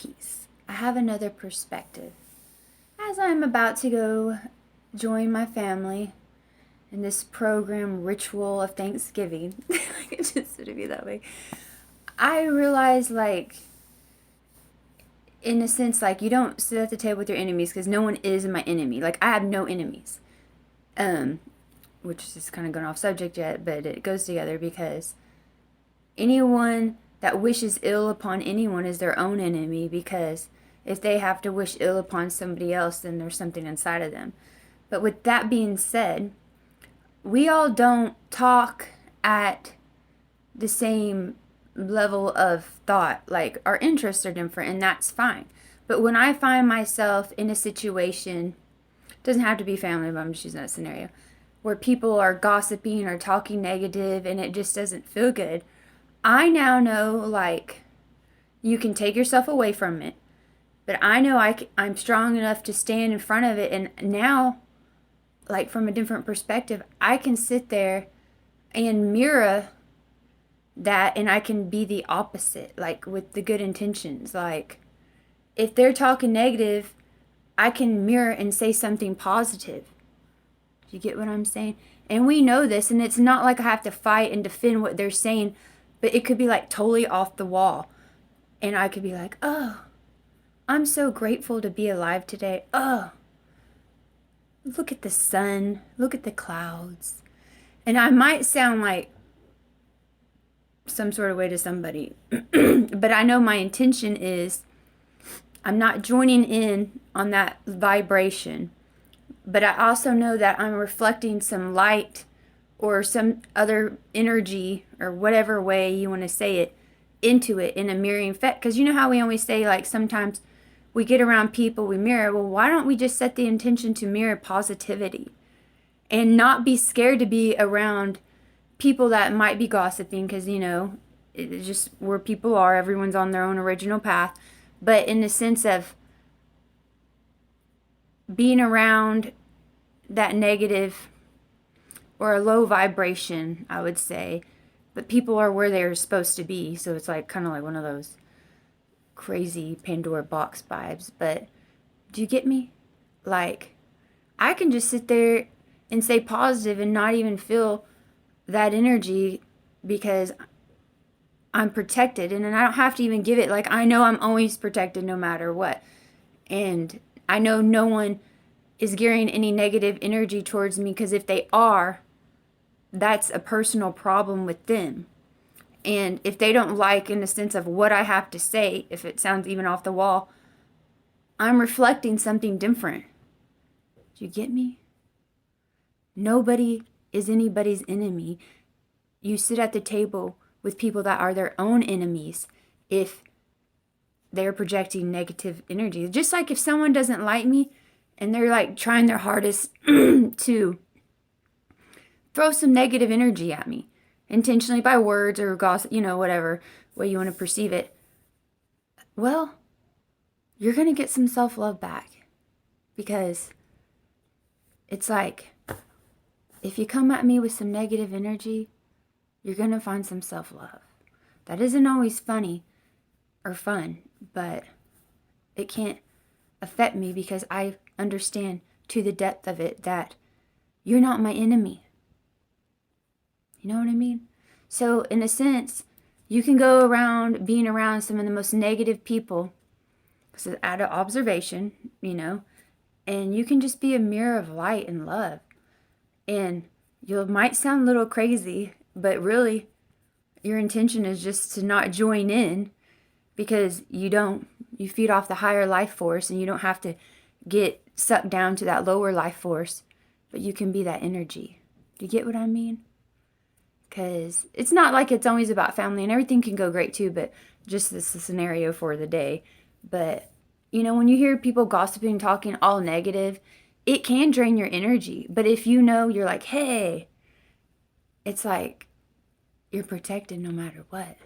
peace. I have another perspective. As I'm about to go join my family in this program ritual of Thanksgiving, it's just going to be that way. I realize, like, in a sense, like, you don't sit at the table with your enemies because no one is my enemy. Like, I have no enemies. Um, which is kind of going off subject yet, but it goes together because anyone that wishes ill upon anyone is their own enemy, because if they have to wish ill upon somebody else, then there's something inside of them. But with that being said, we all don't talk at the same level of thought. Like, our interests are different, and that's fine. But when I find myself in a situation, doesn't have to be family, but I'm just using that scenario, where people are gossiping or talking negative and it just doesn't feel good, I now know, like, you can take yourself away from it, but I know I'm strong enough to stand in front of it. And now, like, from a different perspective, I can sit there and mirror that, and I can be the opposite, like, with the good intentions. Like, if they're talking negative, I can mirror and say something positive. You get what I'm saying? And we know this, and it's not like I have to fight and defend what they're saying, but it could be like totally off the wall. And I could be like, oh, I'm so grateful to be alive today. Oh, look at the sun. Look at the clouds. And I might sound like some sort of way to somebody, but I know my intention is I'm not joining in on that vibration. But I also know that I'm reflecting some light or some other energy, or whatever way you want to say it, into it in a mirroring effect. Because you know how we always say, like, sometimes we get around people, we mirror. Well, why don't we just set the intention to mirror positivity and not be scared to be around people that might be gossiping? Because, you know, it's just where people are. Everyone's on their own original path. But in the sense of being around that negative or a low vibration, I would say, but people are where they're supposed to be. So it's like kind of like one of those crazy Pandora box vibes. But do you get me? Like, I can just sit there and say positive and not even feel that energy because I'm protected, and then I don't have to even give it. Like, I know I'm always protected no matter what. And I know no one is gearing any negative energy towards me, because if they are, that's a personal problem with them. And if they don't like, in the sense of what I have to say, if it sounds even off the wall, I'm reflecting something different. Do you get me? Nobody is anybody's enemy. You sit at the table with people that are their own enemies if they're projecting negative energy. Just like if someone doesn't like me and they're like trying their hardest to throw some negative energy at me, intentionally by words or gossip, you know, whatever way you want to perceive it, well, you're going to get some self-love back. Because it's like, if you come at me with some negative energy, you're going to find some self-love. That isn't always funny or fun, but it can't affect me because I understand to the depth of it that you're not my enemy. You know what I mean? So in a sense, you can go around being around some of the most negative people, because out of observation, you know, and you can just be a mirror of light and love. And you might sound a little crazy, but really your intention is just to not join in, because you feed off the higher life force, and you don't have to get sucked down to that lower life force, but you can be that energy. Do you get what I mean? Because it's not like it's always about family, and everything can go great too, but just this is a scenario for the day. But, you know, when you hear people gossiping, talking all negative, it can drain your energy. But if you know, you're like, hey, it's like you're protected no matter what.